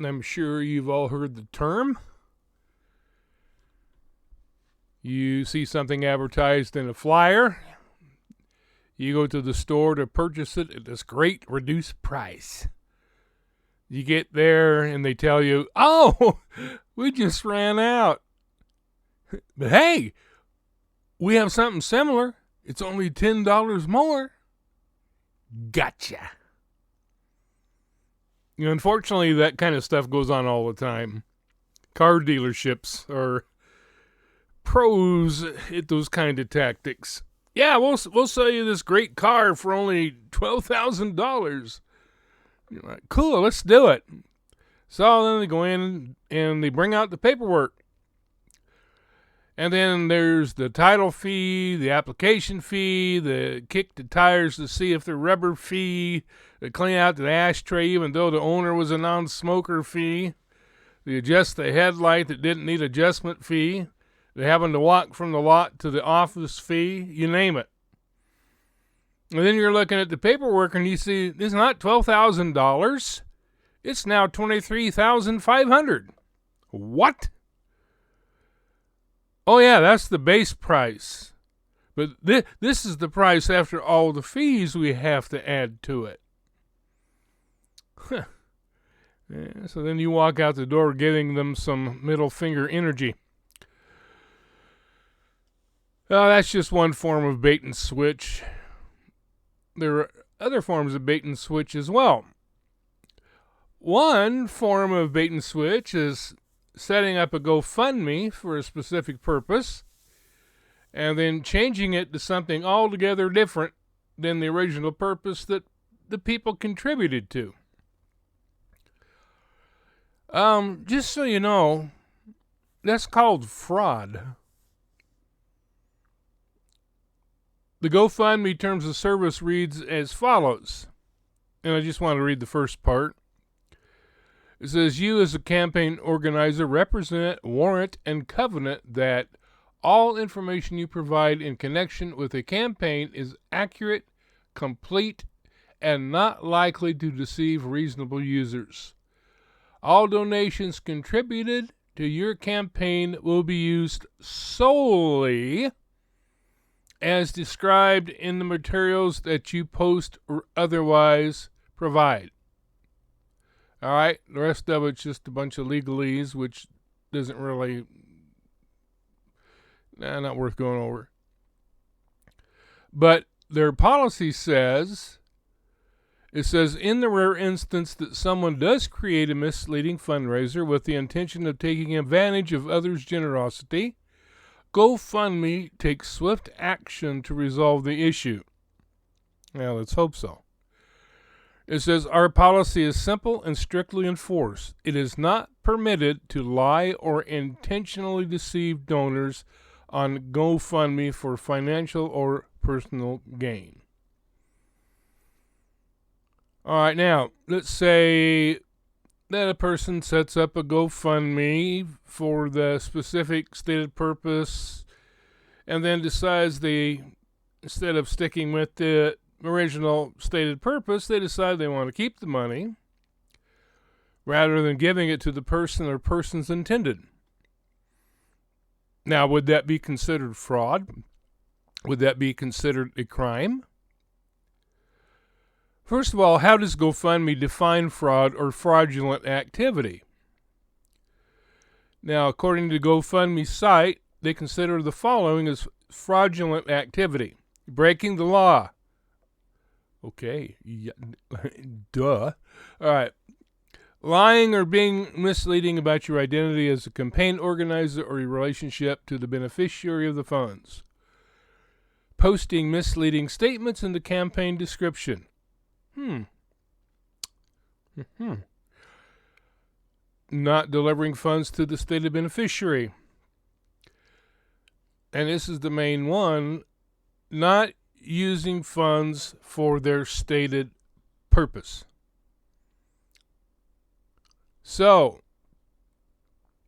and I'm sure you've all heard the term. You see something advertised in a flyer. You go to the store to purchase it at this great reduced price. You get there and they tell you, oh, we just ran out. But hey, we have something similar. It's only $10 more. Gotcha. Unfortunately, that kind of stuff goes on all the time. Car dealerships are pros at those kind of tactics. Yeah, we'll sell you this great car for only $12,000. You're like, cool, let's do it. So then they go in and they bring out the paperwork. And then there's the title fee, the application fee, the kick the tires to see if they're rubber fee, the clean out the ashtray even though the owner was a non-smoker fee, the adjust the headlight that didn't need adjustment fee, the having to walk from the lot to the office fee, you name it. And then you're looking at the paperwork and you see it's not $12,000. It's now $23,500. What? Oh yeah, that's the base price. But this is the price after all the fees we have to add to it. Huh. Yeah, so then you walk out the door giving them some middle finger energy. That's just one form of bait and switch. There are other forms of bait and switch as well. One form of bait and switch is setting up a GoFundMe for a specific purpose and then changing it to something altogether different than the original purpose that the people contributed to. Just so you know, that's called fraud. The GoFundMe terms of service reads as follows, and I just want to read the first part. It says, you as a campaign organizer represent, warrant, and covenant that all information you provide in connection with a campaign is accurate, complete, and not likely to deceive reasonable users. All donations contributed to your campaign will be used solely as described in the materials that you post or otherwise provide. All right, the rest of it's just a bunch of legalese, which doesn't really, not worth going over. But their policy says, it says, in the rare instance that someone does create a misleading fundraiser with the intention of taking advantage of others' generosity, GoFundMe takes swift action to resolve the issue. Now, let's hope so. It says, our policy is simple and strictly enforced. It is not permitted to lie or intentionally deceive donors on GoFundMe for financial or personal gain. All right, now, let's say that a person sets up a GoFundMe for the specific stated purpose and then decides instead of sticking with the original stated purpose, they decide they want to keep the money rather than giving it to the person or persons intended. Now, would that be considered fraud? Would that be considered a crime? First of all, how does GoFundMe define fraud or fraudulent activity? Now, according to GoFundMe's site, they consider the following as fraudulent activity: breaking the law. Okay, yeah, duh. All right. Lying or being misleading about your identity as a campaign organizer or your relationship to the beneficiary of the funds. Posting misleading statements in the campaign description. Not delivering funds to the stated beneficiary. And this is the main one. Not using funds for their stated purpose. So,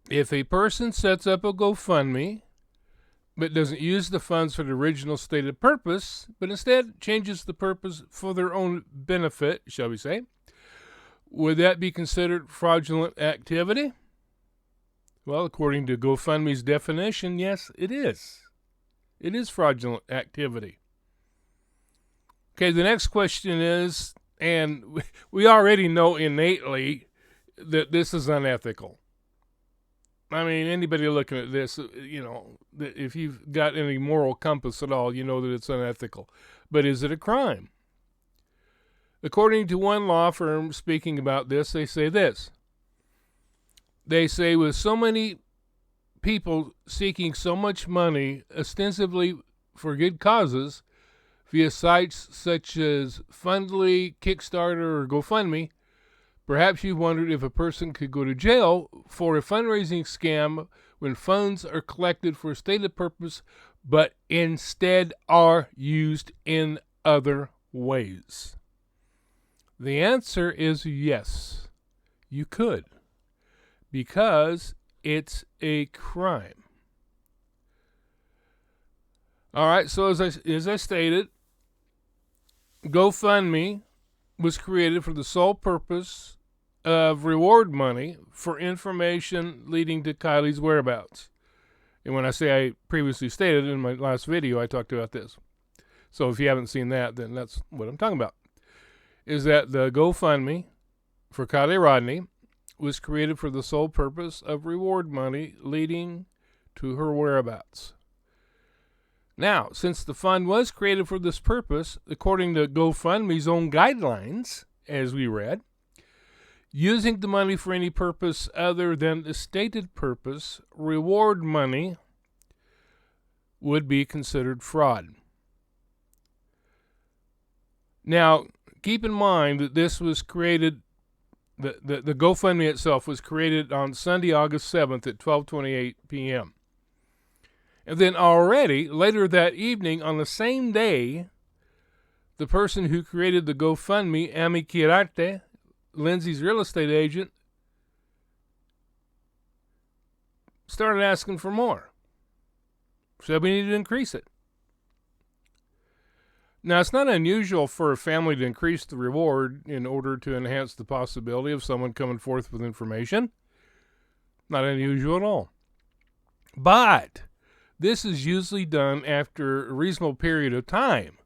if a person sets up a GoFundMe but doesn't use the funds for the original stated purpose, but instead changes the purpose for their own benefit, shall we say, Would that be considered fraudulent activity? Well, according to GoFundMe's definition, yes, it is. It is fraudulent activity. Okay, the next question is, and we already know innately that this is unethical. I mean, anybody looking at this, if you've got any moral compass at all, you know that it's unethical. But is it a crime? According to one law firm speaking about this, they say this. They say with so many people seeking so much money, ostensibly for good causes, via sites such as Fundly, Kickstarter, or GoFundMe, perhaps you've wondered if a person could go to jail for a fundraising scam when funds are collected for a stated purpose, but instead are used in other ways. The answer is yes, you could, because it's a crime. All right, so as I stated, GoFundMe was created for the sole purpose of reward money for information leading to Kiely's whereabouts. And when I say I previously stated in my last video, I talked about this. So if you haven't seen that, then that's what I'm talking about. Is that the GoFundMe for Kiely Rodni was created for the sole purpose of reward money leading to her whereabouts. Now, since the fund was created for this purpose, according to GoFundMe's own guidelines, as we read, using the money for any purpose other than the stated purpose, reward money, would be considered fraud. Now, keep in mind that this was created, the GoFundMe itself was created on Sunday, August 7th at 12:28 p.m. And then already, later that evening, on the same day, the person who created the GoFundMe, Amy Kirarte, Lindsey's real estate agent, started asking for more. So we need to increase it. Now, it's not unusual for a family to increase the reward in order to enhance the possibility of someone coming forth with information. Not unusual at all. But this is usually done after a reasonable period of time.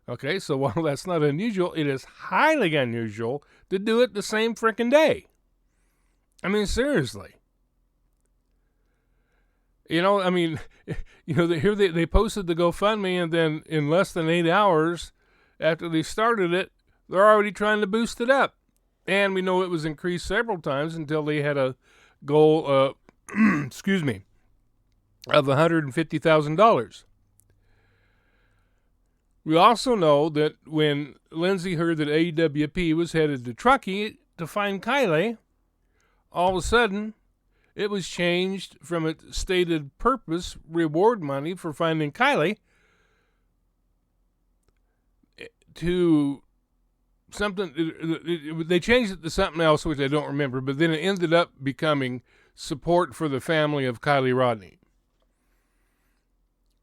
Okay, so while that's not unusual, it is highly unusual to do it the same frickin' day. I mean, seriously. Here they posted the GoFundMe, and then in less than 8 hours after they started it, they're already trying to boost it up. And we know it was increased several times until they had a goal, of $150,000. We also know that when Lindsey heard that AWP was headed to Truckee to find Kiely, all of a sudden, it was changed from its stated purpose, reward money for finding Kiely, to something. They changed it to something else, which I don't remember, but then it ended up becoming support for the family of Kiely Rodni.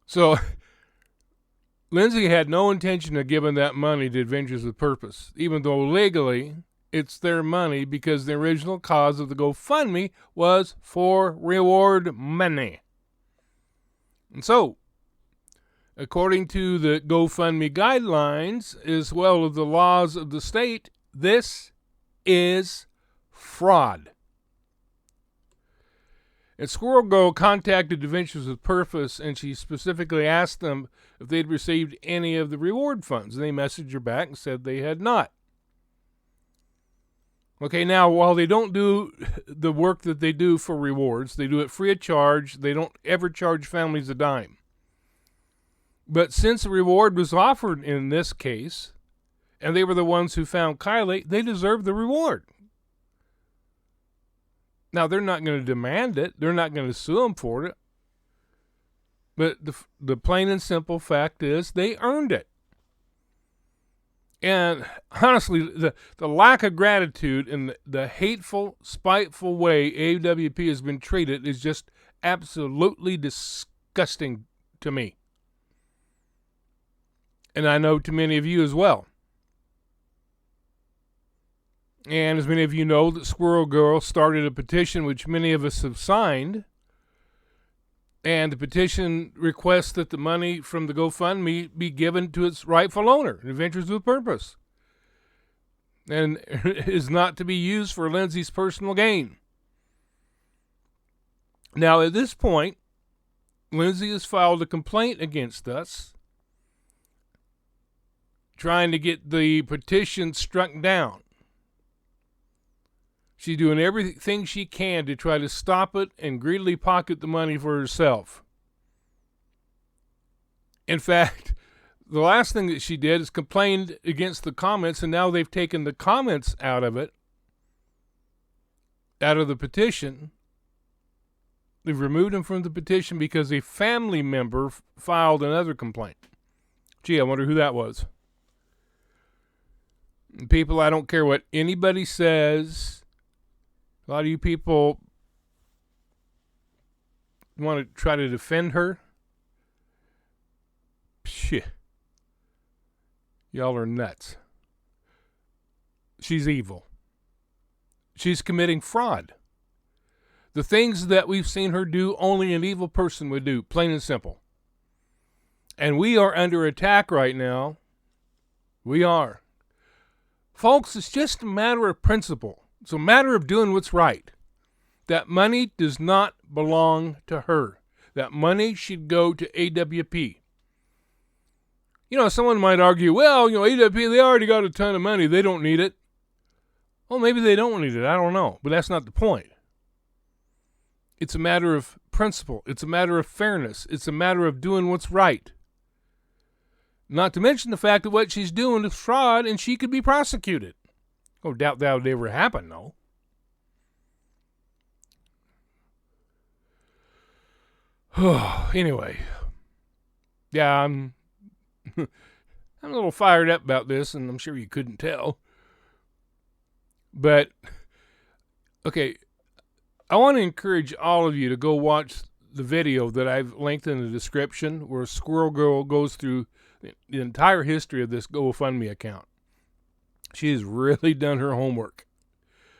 So Lindsey had no intention of giving that money to Adventures with Purpose, even though legally it's their money, because the original cause of the GoFundMe was for reward money. And so, according to the GoFundMe guidelines, as well as the laws of the state, this is fraud. And Squirrel Girl contacted Adventures with Purpose, and she specifically asked them if they'd received any of the reward funds. And they messaged her back and said they had not. Okay, now, while they don't do the work that they do for rewards, they do it free of charge. They don't ever charge families a dime. But since the reward was offered in this case, and they were the ones who found Kiely, they deserve the reward. Now, they're not going to demand it. They're not going to sue them for it. But the plain and simple fact is they earned it. And honestly, the lack of gratitude and the hateful, spiteful way AWP has been treated is just absolutely disgusting to me. And I know to many of you as well. And as many of you know, that Squirrel Girl started a petition which many of us have signed. And the petition requests that the money from the GoFundMe be given to its rightful owner, Adventures with Purpose, and is not to be used for Lindsey's personal gain. Now, at this point, Lindsey has filed a complaint against us, trying to get the petition struck down. She's doing everything she can to try to stop it and greedily pocket the money for herself. In fact, the last thing that she did is complained against the comments, and now they've taken the comments out of it, out of the petition. They've removed them from the petition because a family member filed another complaint. Gee, I wonder who that was. People, I don't care what anybody says. A lot of you people want to try to defend her. Phew. Y'all are nuts. She's evil. She's committing fraud. The things that we've seen her do, only an evil person would do, plain and simple. And we are under attack right now. We are. Folks, it's just a matter of principle. It's a matter of doing what's right. That money does not belong to her. That money should go to AWP. You know, someone might argue, well, AWP, they already got a ton of money. They don't need it. Well, maybe they don't need it. I don't know. But that's not the point. It's a matter of principle. It's a matter of fairness. It's a matter of doing what's right. Not to mention the fact that what she's doing is fraud and she could be prosecuted. Oh, doubt that would ever happen, though. Anyway. Yeah, I'm a little fired up about this, and I'm sure you couldn't tell. But, okay, I want to encourage all of you to go watch the video that I've linked in the description where Squirrel Girl goes through the entire history of this GoFundMe account. She's really done her homework.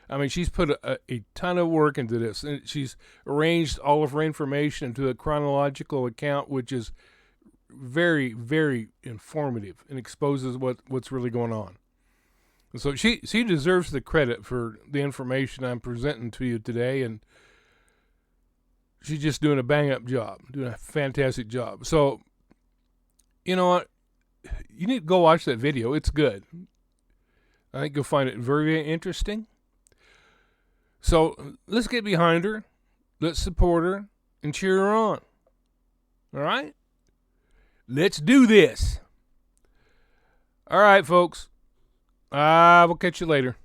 I mean, she's put a ton of work into this, and she's arranged all of her information into a chronological account, which is very, very informative and exposes what's really going on. And so she deserves the credit for the information I'm presenting to you today, and she's just doing a bang-up job, doing a fantastic job. So, you know what? You need to go watch that video. It's good. I think you'll find it very, very interesting. So let's get behind her. Let's support her and cheer her on. All right? Let's do this. All right, folks. We'll catch you later.